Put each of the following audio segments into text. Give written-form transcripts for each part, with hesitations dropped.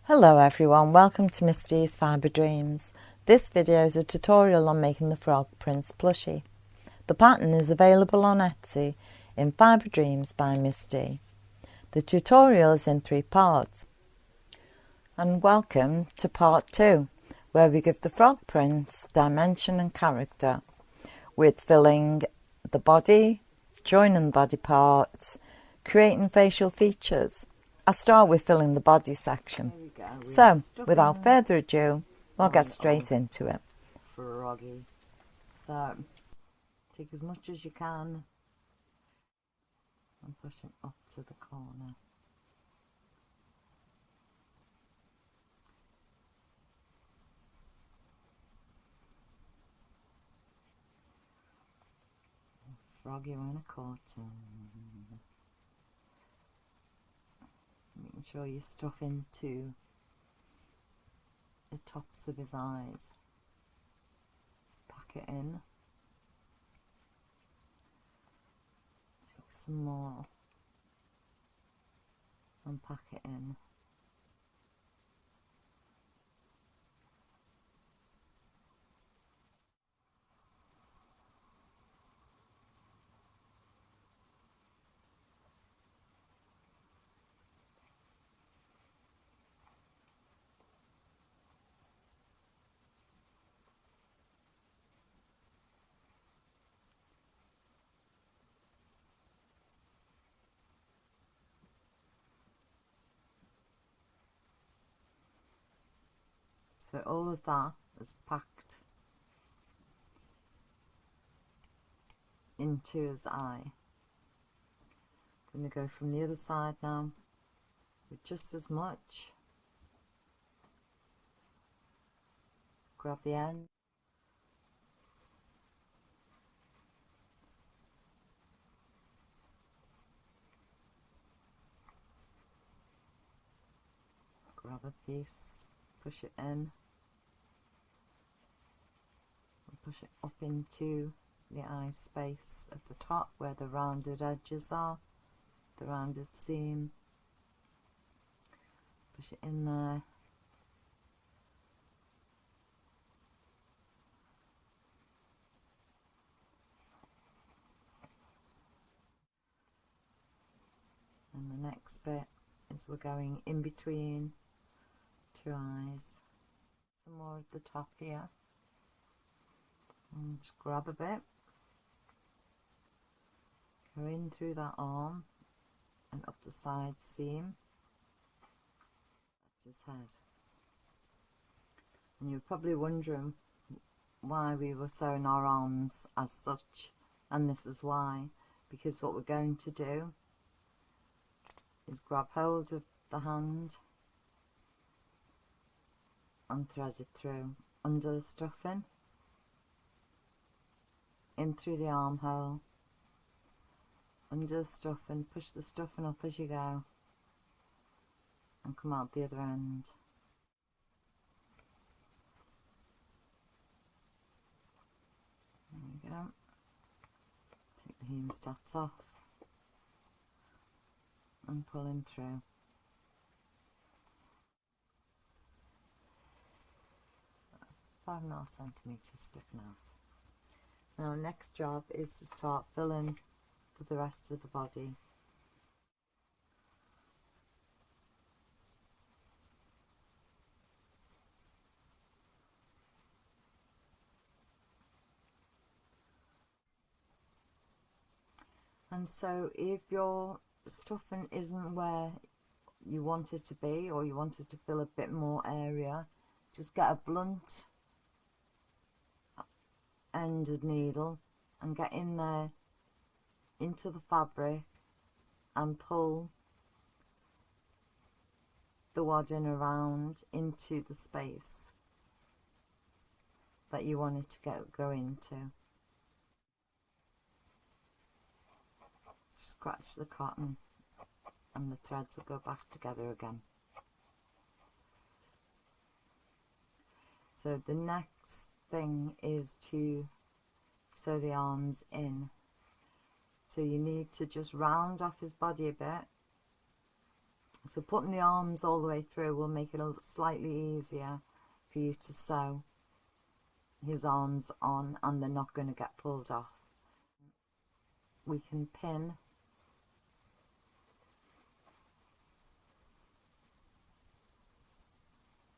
Hello everyone, welcome to Misty's Fibre Dreams. This video is a tutorial on making the Frog Prince plushie. The pattern is available on Etsy in Fibre Dreams by Misty. The tutorial is in 3 parts. And welcome to part 2, where we give the Frog Prince dimension and character with filling the body, joining the body parts, creating facial features. I start with filling the body section. So, without further ado, we'll get straight into it. Froggy. So, take as much as you can and push it up to the corner. Froggy in a cotton. Making sure you stuff into the tops of his eyes. Pack it in. Take some more and pack it in. So all of that is packed into his eye. I'm going to go from the other side now with just as much. Grab the end. Grab a piece, push it in. Push it up into the eye space at the top where the rounded edges are, the rounded seam. Push it in there. And the next bit is we're going in between 2 eyes. Some more at the top here. And just grab a bit, go in through that arm and up the side seam. That's his head. And you're probably wondering why we were sewing our arms as such, and this is why, because what we're going to do is grab hold of the hand and thread it through under the stuffing, in through the armhole, under the stuffing, push the stuffing up as you go and come out the other end. There we go. Take the hemostats off and pull him through. About 5.5 centimetres stiffen out. Now next job is to start filling for the rest of the body. And so if your stuffing isn't where you want it to be, or you want it to fill a bit more area, just get a blunt ended needle and get in there into the fabric and pull the wadding around into the space that you want it to go into. Scratch the cotton and the threads will go back together again. So the next thing is to sew the arms in. So you need to just round off his body a bit So putting the arms all the way through will make it slightly easier for you to sew his arms on, and they're not going to get pulled off. We can pin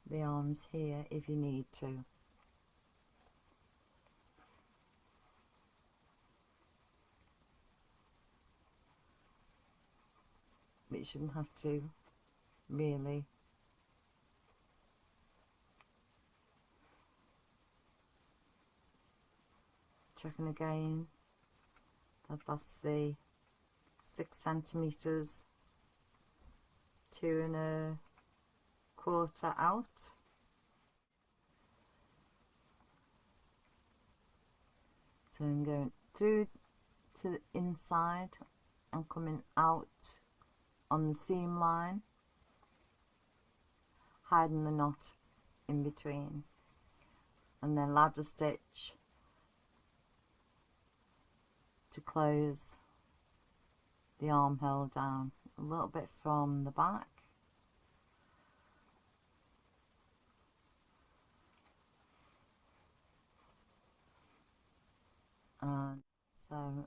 the arms here if you need to. But you shouldn't have to, really. Checking again that that's the 6 centimeters, 2 1/4 out. So I'm going through to the inside and coming out on the seam line, hiding the knot in between, and then ladder stitch to close the armhole down a little bit from the back. And so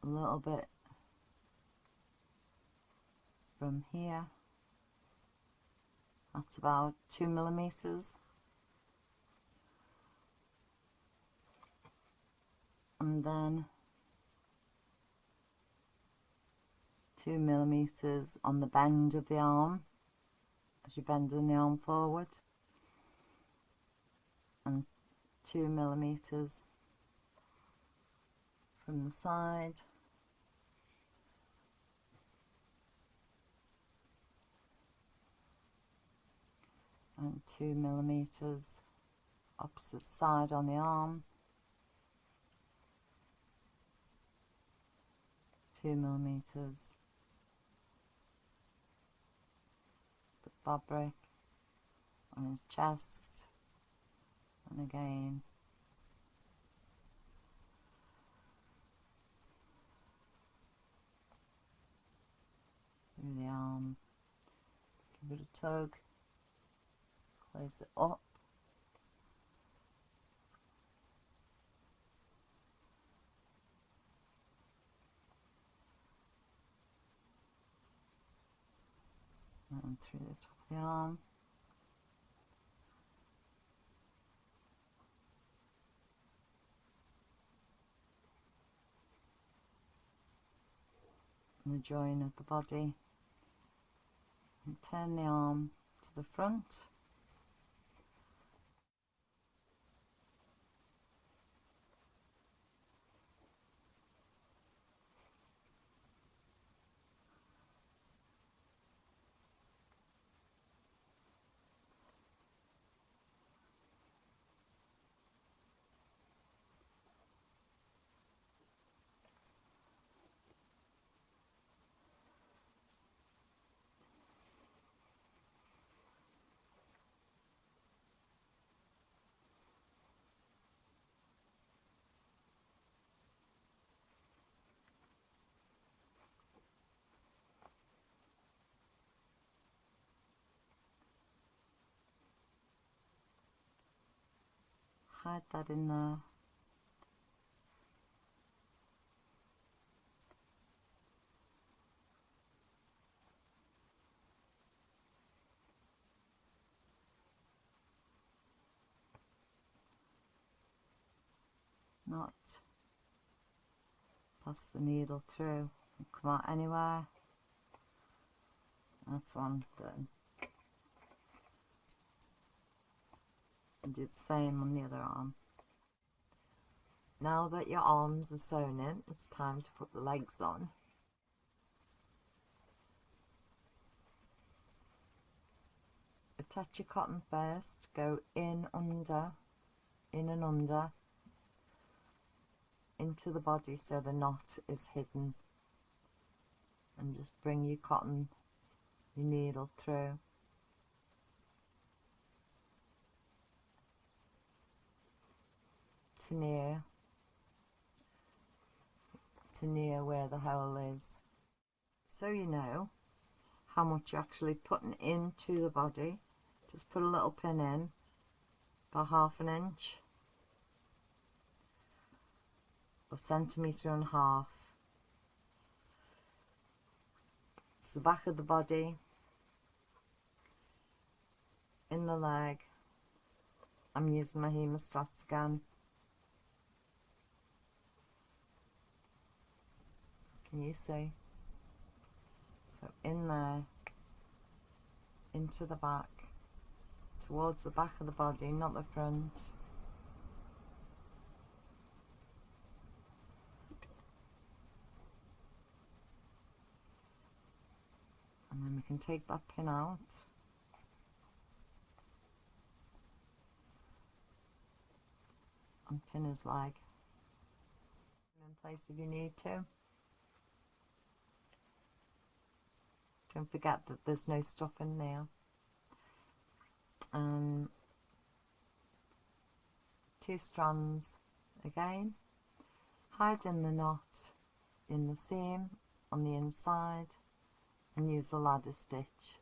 a little bit from here, that's about 2 millimeters, and then 2 millimeters on the bend of the arm as you're bending the arm forward, and 2 millimeters from the side, and 2 millimeters opposite side on the arm, 2 millimeters the fabric on his chest, and again through the arm. Give it a tug, close it up, and through the top of the arm. And the join of the body, and turn the arm to the front, hide that in there. Not pass the needle through and come out anywhere. That's one done. And do the same on the other arm. Now that your arms are sewn in, it's time to put the legs on. Attach your cotton first, go in and under, into the body so the knot is hidden, and just bring your cotton, your needle through. To near where the hole is, so you know how much you're actually putting into the body. Just put a little pin in, about 1/2 inch or 1.5 centimeters. It's the back of the body, in the leg. I'm using my hemostats again. Can you see? So in there, into the back, towards the back of the body, not the front. And then we can take that pin out. And pin his leg in place if you need to. Don't forget that there's no stuff in there. 2 strands again. Hide in the knot in the seam on the inside and use a ladder stitch.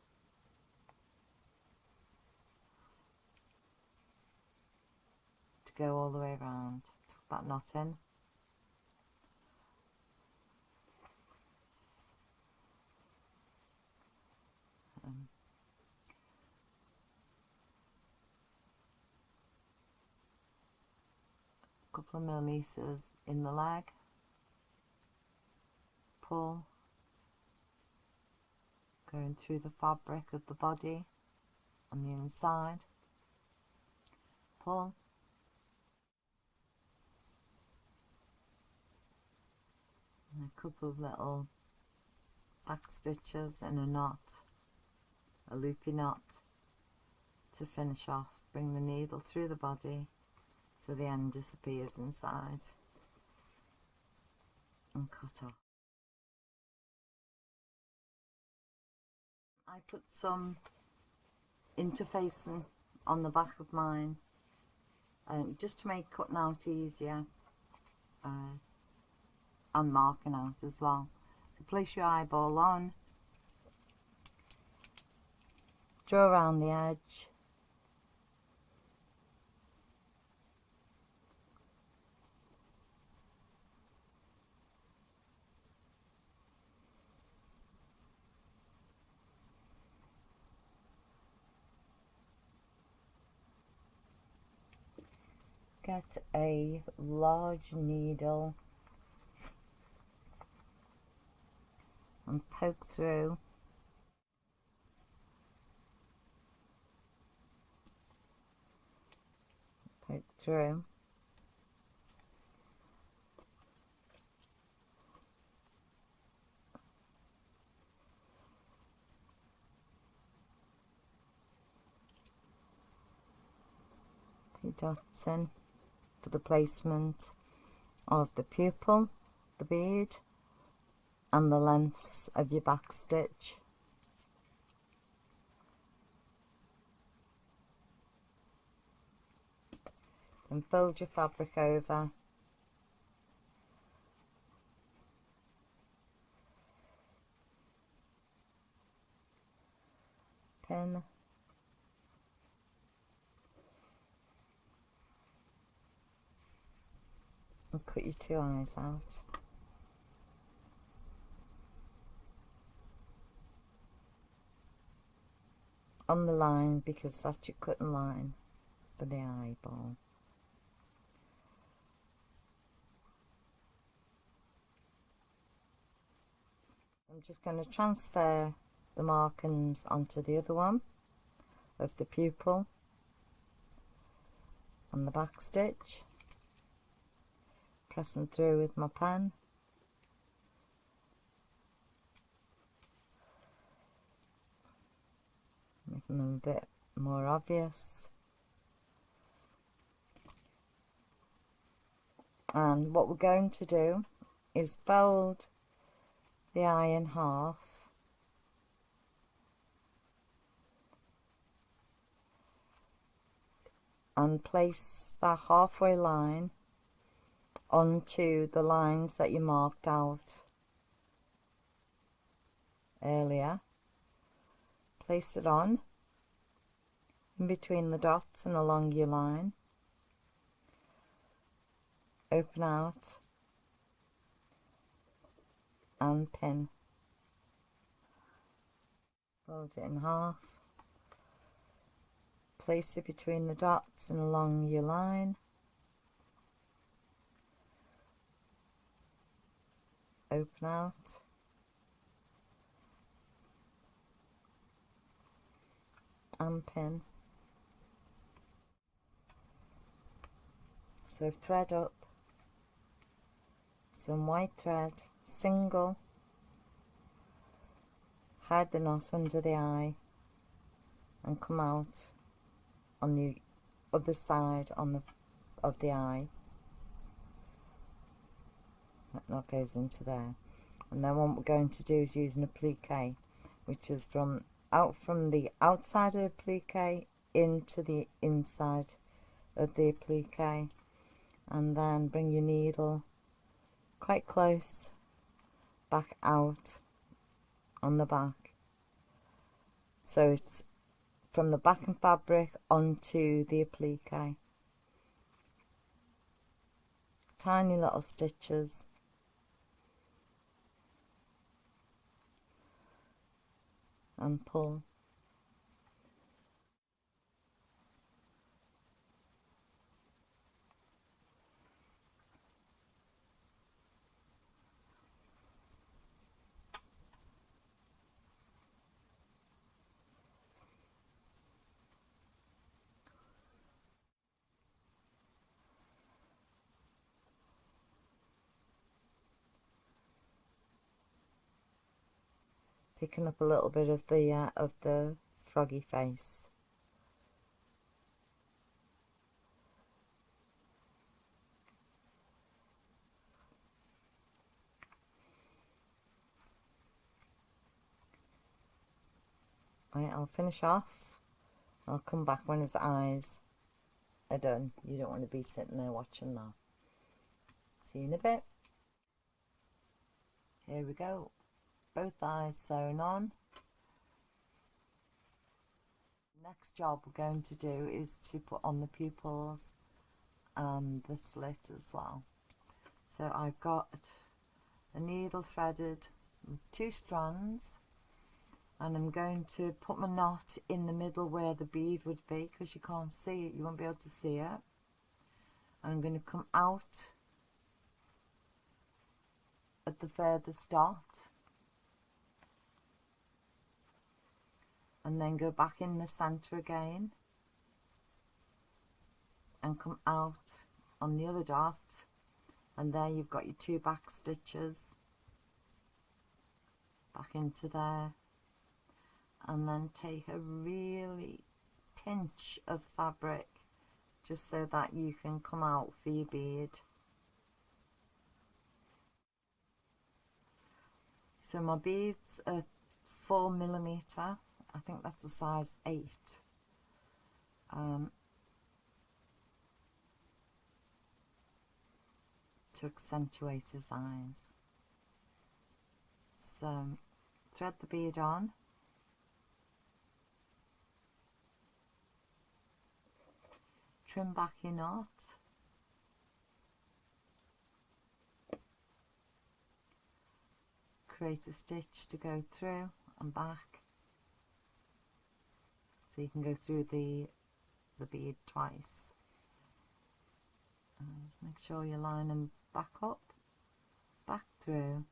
To go all the way around. Tuck that knot in. Couple of millimeters in the leg, pull, going through the fabric of the body on the inside, pull, and a couple of little back stitches and a knot, a loopy knot to finish off. Bring the needle through the body so the end disappears inside and cut off. I put some interfacing on the back of mine just to make cutting out easier and marking out as well. So place your eyeball on, draw around the edge, get a large needle and poke through. Poke through. Put dots in for the placement of the pupil, the bead, and the lengths of your back stitch. Then fold your fabric over, pin, and cut your 2 eyes out. On the line, because that's your cutting line for the eyeball. I'm just going to transfer the markings onto the other one of the pupil and the back stitch, pressing through with my pen. Making them a bit more obvious. And what we're going to do is fold the eye in half and place that halfway line onto the lines that you marked out earlier, place it on in between the dots and along your line, open out and pin. Fold it in half, place it between the dots and along your line, open out and pin. So thread up some white thread, single, hide the knot under the eye and come out on the other side of the eye. That knot goes into there. And then what we're going to do is using a applique, which is out from the outside of the applique into the inside of the applique, and then bring your needle quite close back out on the back. So it's from the backing fabric onto the applique. Tiny little stitches. And pull. Picking up a little bit of the froggy face. Right, I'll finish off. I'll come back when his eyes are done. You don't want to be sitting there watching that. See you in a bit. Here we go. Both eyes sewn on. Next job we're going to do is to put on the pupils and the slit as well. So I've got a needle threaded with 2 strands, and I'm going to put my knot in the middle where the bead would be, because you can't see it, you won't be able to see it. And I'm going to come out at the furthest dot and then go back in the center again and come out on the other dot, and there you've got your 2 back stitches back into there, and then take a really pinch of fabric just so that you can come out for your bead. So my beads are 4mm. I think that's a size 8. To accentuate his eyes. So thread the bead on. Trim back your knot. Create a stitch to go through and back. So you can go through the bead twice. And just make sure you line them back up, back through,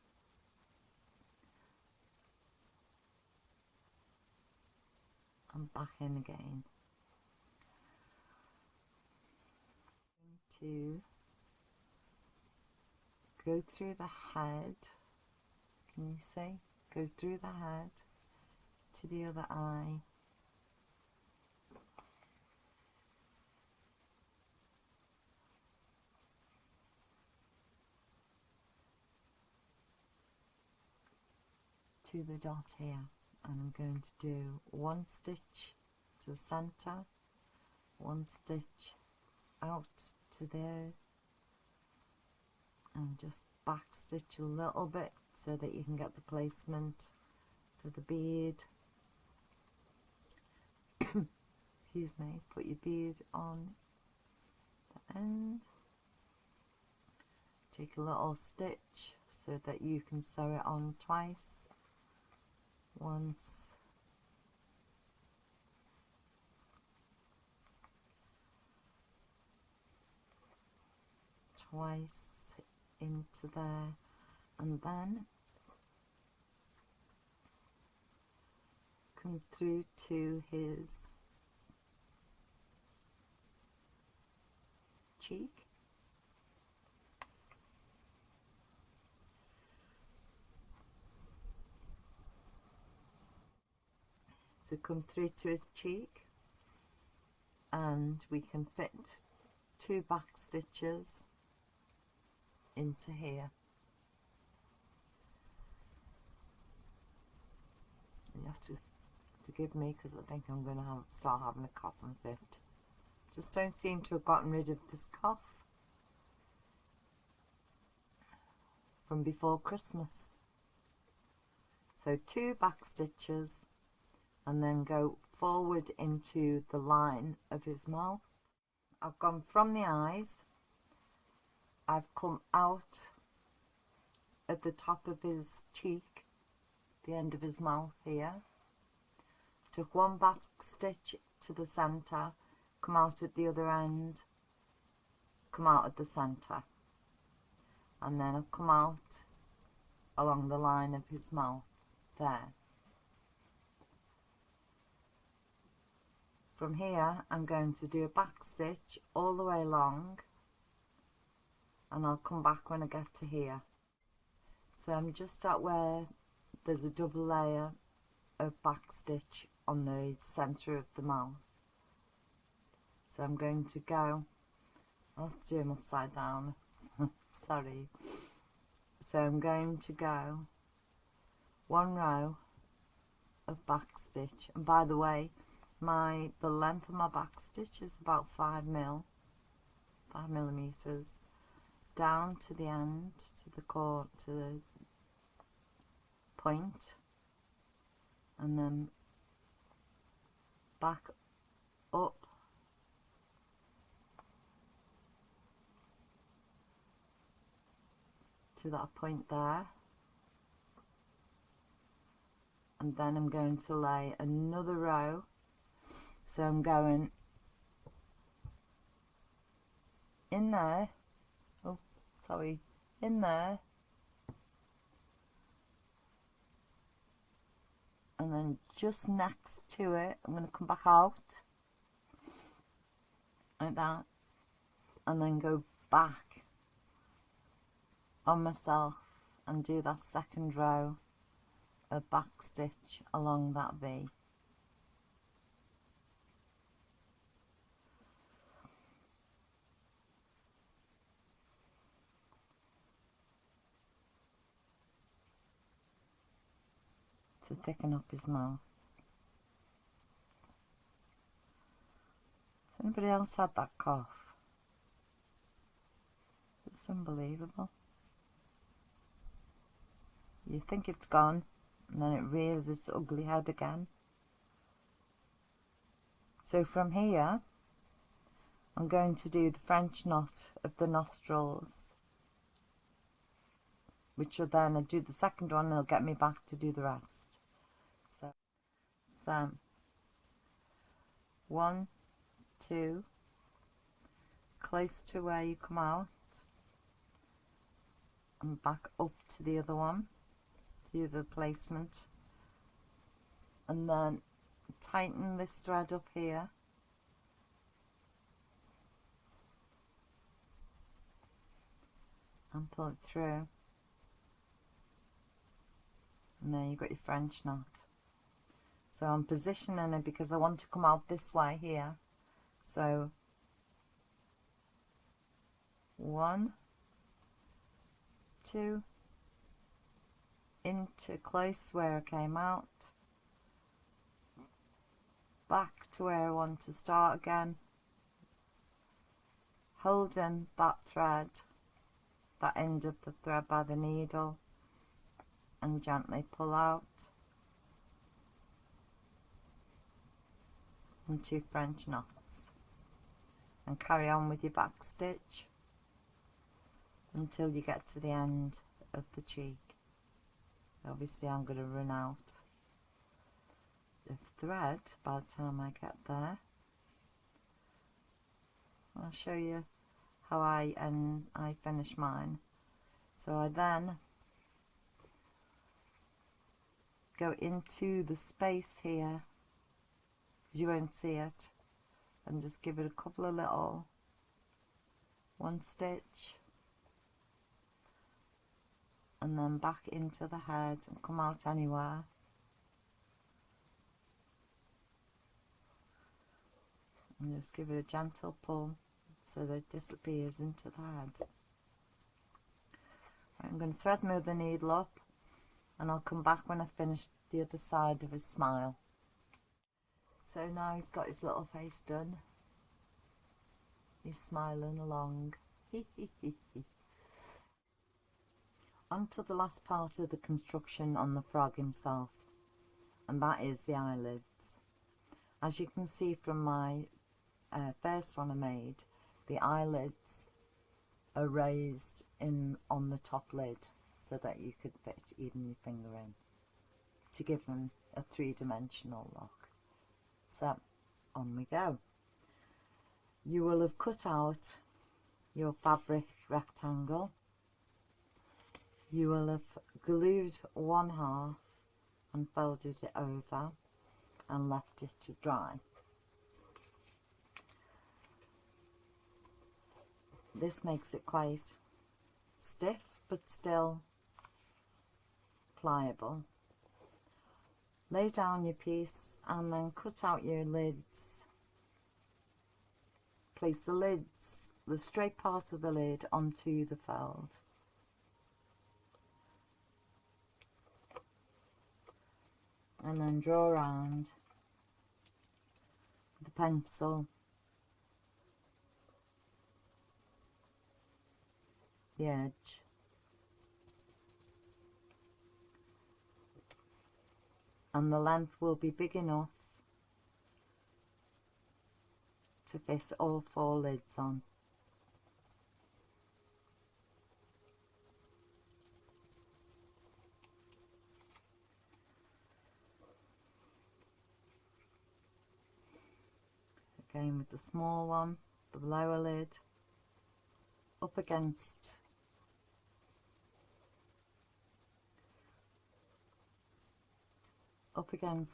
and back in again. To go through the head. Can you see? Go through the head to the other eye. To the dot here, and I'm going to do 1 stitch to the center, 1 stitch out to there, and just back stitch a little bit so that you can get the placement for the bead. excuse me, put your bead on the end, take a little stitch so that you can sew it on twice, once, twice into there, and then come through to his cheek. So come through to his cheek, and we can fit 2 back stitches into here. You have to forgive me because I think I'm going to start having a cough and fit. Just don't seem to have gotten rid of this cough from before Christmas. So 2 back stitches, and then go forward into the line of his mouth. I've gone from the eyes, I've come out at the top of his cheek, the end of his mouth here, took 1 back stitch to the centre, come out at the other end, come out at the centre, and then I've come out along the line of his mouth there. From here I'm going to do a back stitch all the way along, and I'll come back when I get to here. So I'm just at where there's a double layer of back stitch on the centre of the mouth. So I'm going to go, I'll have to do them upside down, sorry. So I'm going to go 1 row of back stitch, and by the way, the length of my back stitch is about 5 millimeters, down to the end, to the point, and then back up to that point there, and then I'm going to lay another row. So I'm going in there, oh sorry, in there, and then just next to it I'm going to come back out like that, and then go back on myself and do that second row of back stitch along that V. To thicken up his mouth. Has anybody else had that cough? It's unbelievable. You think it's gone, and then it rears its ugly head again. So from here, I'm going to do the French knot of the nostrils, which will then, I'll do the second one and it'll get me back to do the rest. So 1, 2, close to where you come out, and back up to the other one, the other placement, and then tighten this thread up here, and pull it through, and there you've got your French knot. So I'm positioning it because I want to come out this way here. So 1, 2, into close where I came out, back to where I want to start again, holding that thread, that end of the thread by the needle, and gently pull out. and 2 French knots, and carry on with your back stitch until you get to the end of the cheek. Obviously I'm going to run out of thread by the time I get there. I'll show you how I finish mine. So I then go into the space here, because you won't see it, and just give it a couple of little 1 stitch, and then back into the head and come out anywhere. And just give it a gentle pull so that it disappears into the head. Right, I'm going to thread move the needle up, and I'll come back when I've finished the other side of his smile. So now he's got his little face done. He's smiling along. On to the last part of the construction on the frog himself, and that is the eyelids. As you can see from my first one I made, the eyelids are raised in on the top lid so that you could fit even your finger in to give them a 3-dimensional look. So on we go. You will have cut out your fabric rectangle. You will have glued 1/2 and folded it over and left it to dry. This makes it quite stiff but still pliable. Lay down your piece and then cut out your lids. Place the lids, the straight part of the lid, onto the fold. And then draw around the pencil the edge, and the length will be big enough to fit all 4 lids on. Again with the small one, the lower lid up against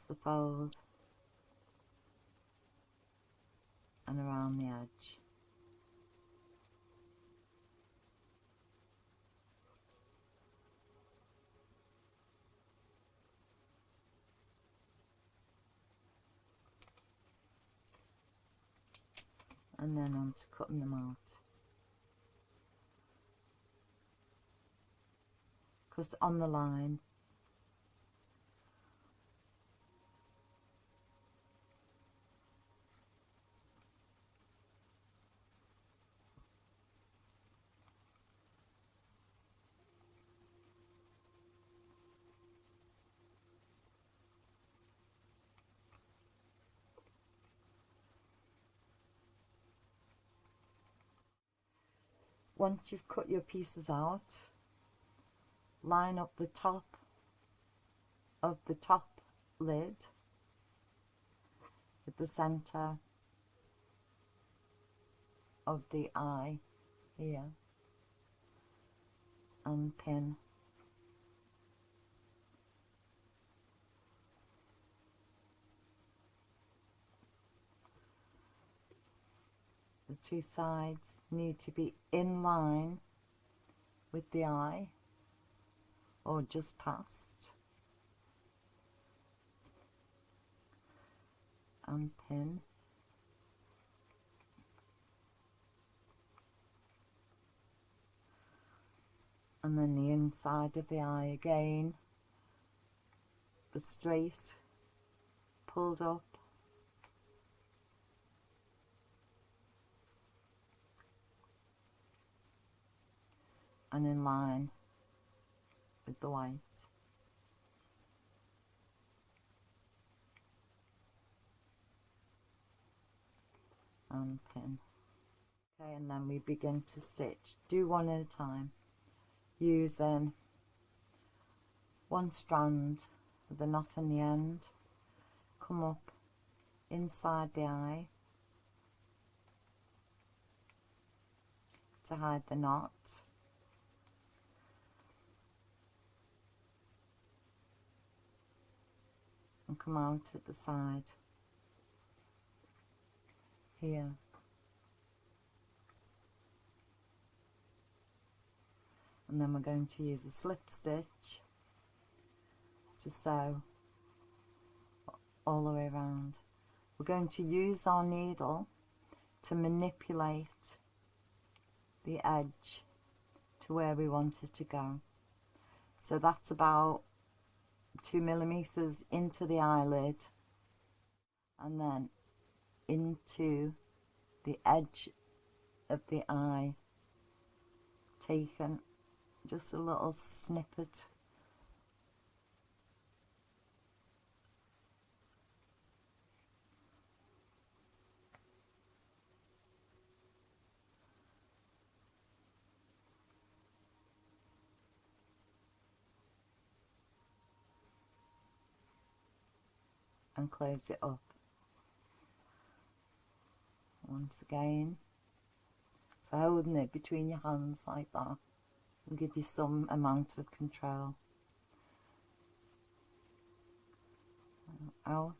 the fold and around the edge. And then on to cutting them out. Cut on the line. Once you've cut your pieces out, line up the top of the top lid with the center of the eye here and pin. The 2 sides need to be in line with the eye or just past, and pin. And then the inside of the eye again, the straight pulled up, and in line with the white. and pin. Okay, and then we begin to stitch. Do one at a time, using one strand with a knot in the end. Come up inside the eye to hide the knot, and come out at the side here. And then we're going to use a slip stitch to sew all the way around. We're going to use our needle to manipulate the edge to where we want it to go. So that's about 2 millimeters into the eyelid, and then into the edge of the eye, taken just a little snippet. And close it up once again. So holding it between your hands like that will give you some amount of control. Out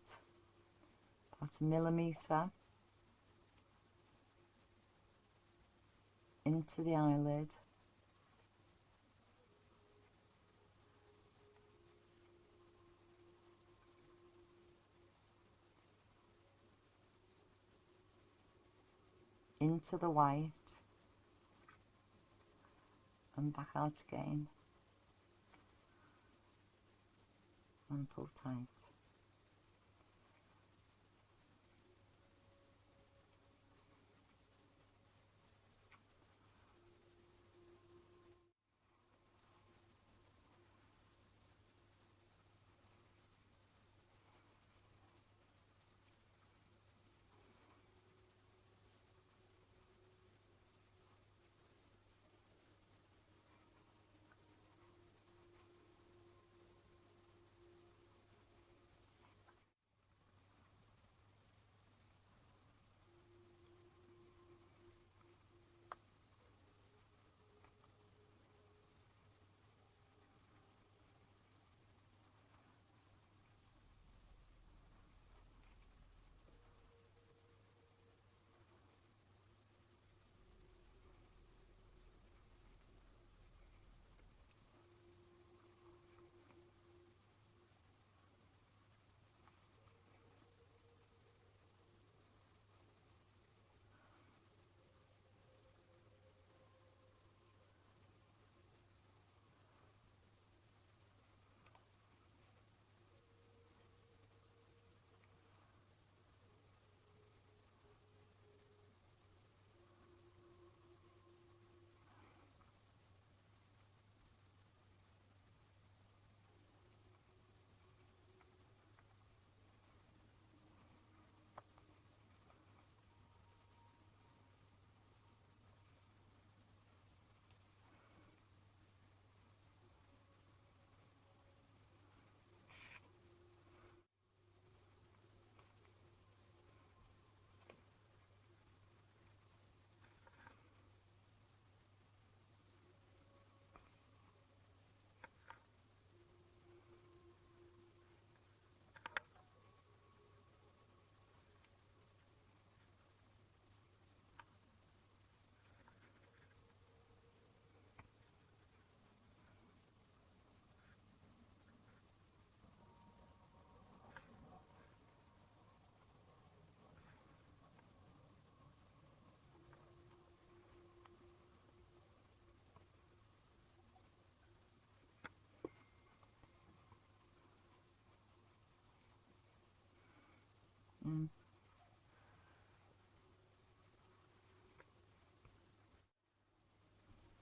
about 1 millimeter into the eyelid, into the white, and back out again, and pull tight.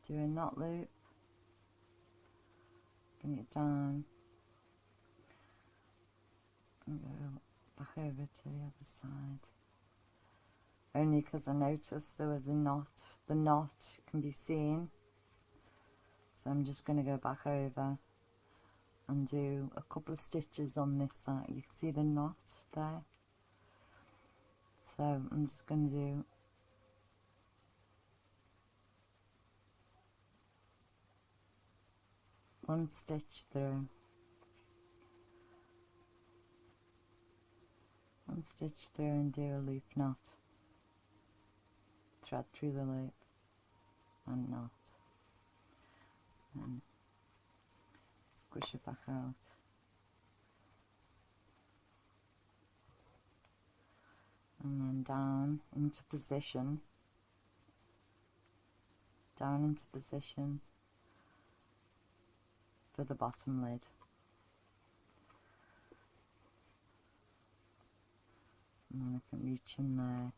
Do a knot loop, bring it down, and go back over to the other side. only because I noticed there was a knot. The knot can be seen, so I'm just going to go back over and do a couple of stitches on this side. You can see the knot there, so I'm just going to do one stitch through, one stitch through, and do a loop knot, thread through the loop and knot, and squish it back out, and then down into position, down into position for the bottom lid. And then I can reach in there,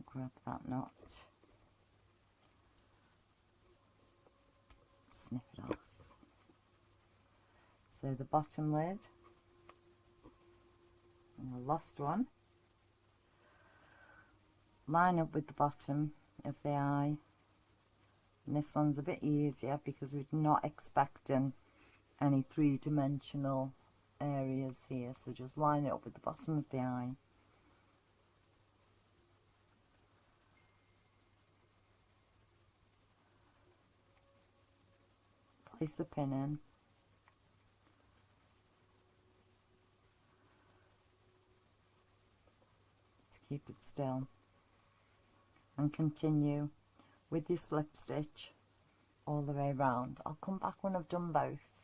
grab that knot, snip it off. So the bottom lid, and the last one, line up with the bottom of the eye. And this one's a bit easier because we're not expecting any three-dimensional areas here, so just line it up with the bottom of the eye. Place the pin in, to keep it still, and continue with your slip stitch all the way around. I'll come back when I've done both